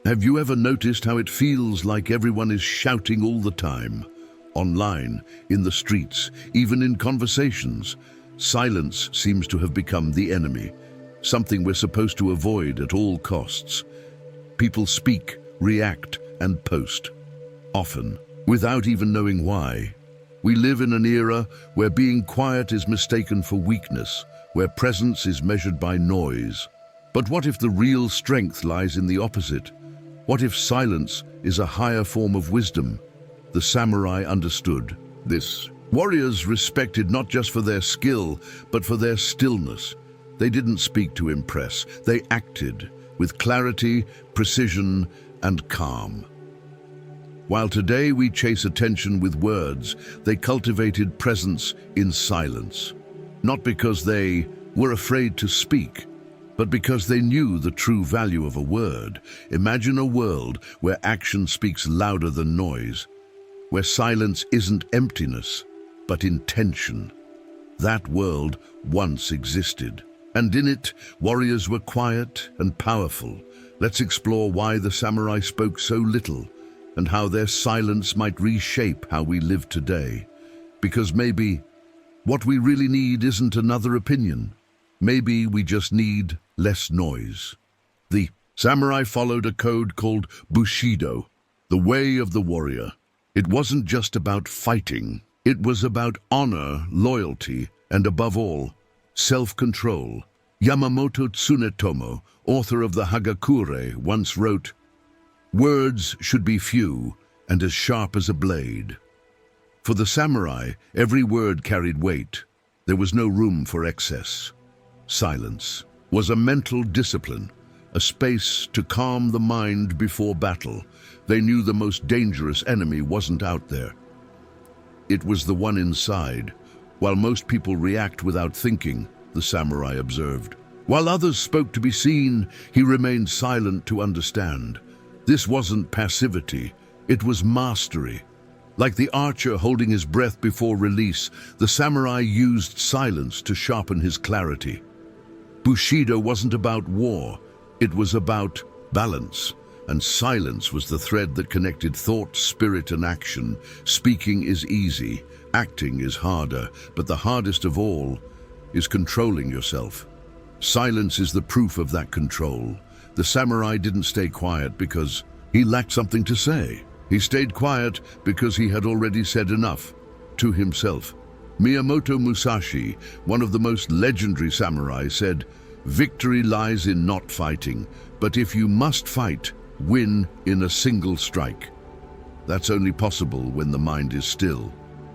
Have you ever noticed how it feels like everyone is shouting all the time? Online, in the streets, even in conversations. Silence seems to have become the enemy, something we're supposed to avoid at all costs. People speak, react, and post, often without even knowing why. We live in an era where being quiet is mistaken for weakness, where presence is measured by noise. But what if the real strength lies in the opposite? What if silence is a higher form of wisdom? The samurai understood this. Warriors respected not just for their skill, but for their stillness. They didn't speak to impress. They acted with clarity, precision, and calm. While today we chase attention with words, they cultivated presence in silence. Not because they were afraid to speak, but because they knew the true value of a word. Imagine a world where action speaks louder than noise, where silence isn't emptiness, but intention. That world once existed, and in it, warriors were quiet and powerful. Let's explore why the samurai spoke so little, and how their silence might reshape how we live today. Because maybe what we really need isn't another opinion. Maybe we just need less noise. The samurai followed a code called Bushidō, the way of the warrior. It wasn't just about fighting. It was about honor, loyalty, and above all, self-control. Yamamoto Tsunetomo, author of the Hagakure, once wrote, "Words should be few and as sharp as a blade." For the samurai, every word carried weight. There was no room for excess. Silence was a mental discipline, a space to calm the mind before battle. They knew the most dangerous enemy wasn't out there. It was the one inside. While most people react without thinking, the samurai observed. While others spoke to be seen, he remained silent to understand. This wasn't passivity, it was mastery. Like the archer holding his breath before release, the samurai used silence to sharpen his clarity. Bushidō wasn't about war, it was about balance. And silence was the thread that connected thought, spirit, and action. Speaking is easy, acting is harder, but the hardest of all is controlling yourself. Silence is the proof of that control. The samurai didn't stay quiet because he lacked something to say. He stayed quiet because he had already said enough to himself. Miyamoto Musashi, one of the most legendary samurai, said, "Victory lies in not fighting, but if you must fight, win in a single strike." That's only possible when the mind is still,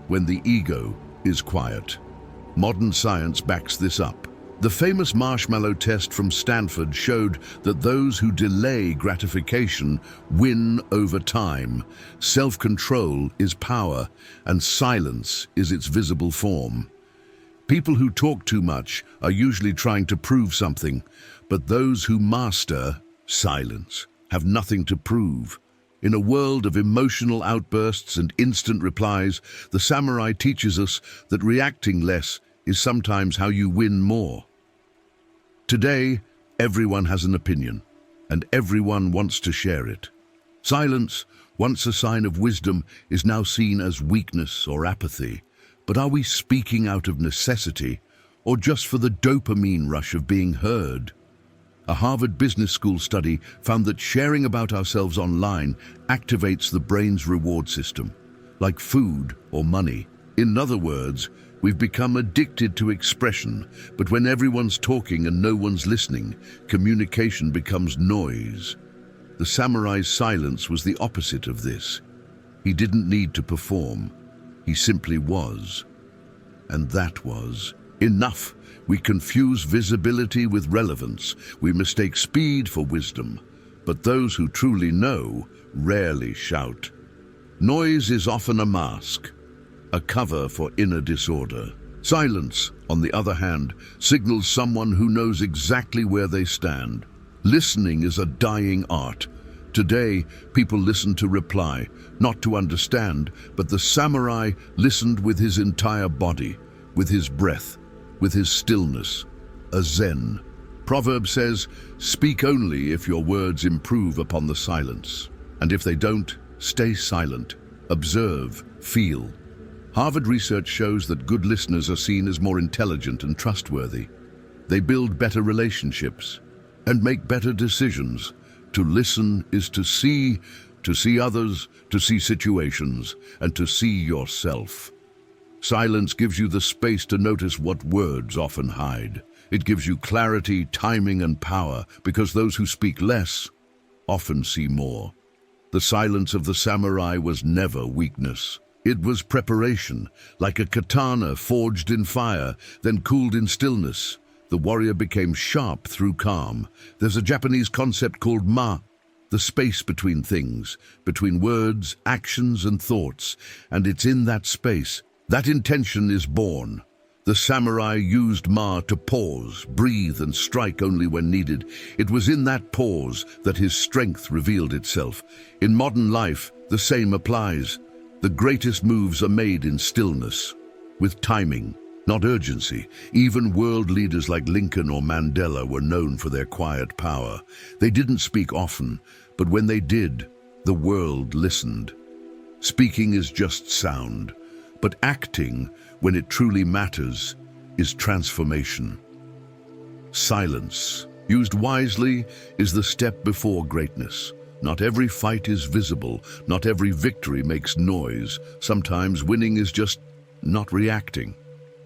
when the ego is quiet. Modern science backs this up. The famous marshmallow test from Stanford showed that those who delay gratification win over time. Self-control is power, and silence is its visible form. People who talk too much are usually trying to prove something, but those who master silence have nothing to prove. In a world of emotional outbursts and instant replies, the samurai teaches us that reacting less is sometimes how you win more. Today, everyone has an opinion, and everyone wants to share it. Silence, once a sign of wisdom, is now seen as weakness or apathy. But are we speaking out of necessity, or just for the dopamine rush of being heard? A Harvard Business School study found that sharing about ourselves online activates the brain's reward system, like food or money. In other words, we've become addicted to expression, but when everyone's talking and no one's listening, communication becomes noise. The samurai's silence was the opposite of this. He didn't need to perform. He simply was. And that was enough. We confuse visibility with relevance. We mistake speed for wisdom. But those who truly know rarely shout. Noise is often a mask, a cover for inner disorder. Silence, on the other hand, signals someone who knows exactly where they stand. Listening is a dying art. Today, people listen to reply, not to understand, but the samurai listened with his entire body, with his breath, with his stillness, a Zen proverb says, "Speak only if your words improve upon the silence. And if they don't, stay silent. Observe, feel." Harvard research shows that good listeners are seen as more intelligent and trustworthy. They build better relationships and make better decisions. To listen is to see others, to see situations, and to see yourself. Silence gives you the space to notice what words often hide. It gives you clarity, timing, and power, because those who speak less often see more. The silence of the samurai was never weakness. It was preparation, like a katana forged in fire, then cooled in stillness. The warrior became sharp through calm. There's a Japanese concept called ma, the space between things, between words, actions, and thoughts. And it's in that space that intention is born. The samurai used ma to pause, breathe, and strike only when needed. It was in that pause that his strength revealed itself. In modern life, the same applies. The greatest moves are made in stillness, with timing, not urgency. Even world leaders like Lincoln or Mandela were known for their quiet power. They didn't speak often, but when they did, the world listened. Speaking is just sound, but acting, when it truly matters, is transformation. Silence, used wisely, is the step before greatness. Not every fight is visible, not every victory makes noise. Sometimes winning is just not reacting.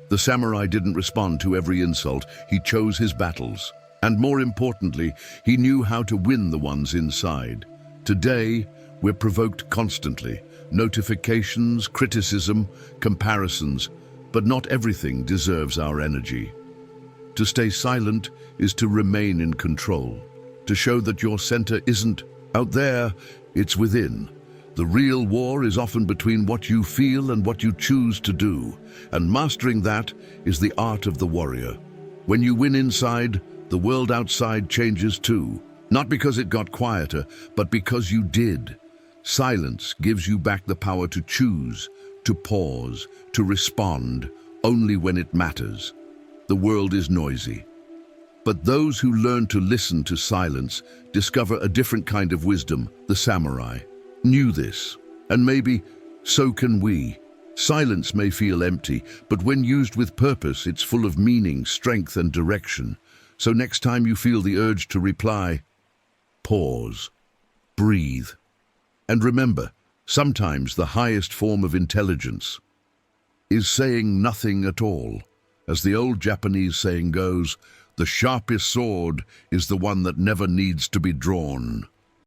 The samurai didn't respond to every insult, he chose his battles. And more importantly, he knew how to win the ones inside. Today, we're provoked constantly. Notifications, criticism, comparisons, but not everything deserves our energy. To stay silent is to remain in control, to show that your center isn't out there, it's within. The real war is often between what you feel and what you choose to do, and mastering that is the art of the warrior. When you win inside, the world outside changes too, not because it got quieter, but because you did. Silence gives you back the power to choose, to pause, to respond, only when it matters. The world is noisy, but those who learn to listen to silence discover a different kind of wisdom. The samurai knew this, and maybe so can we. Silence may feel empty, but when used with purpose, it's full of meaning, strength, and direction. So next time you feel the urge to reply, pause, breathe, and remember, sometimes the highest form of intelligence is saying nothing at all. As the old Japanese saying goes, the sharpest sword is the one that never needs to be drawn.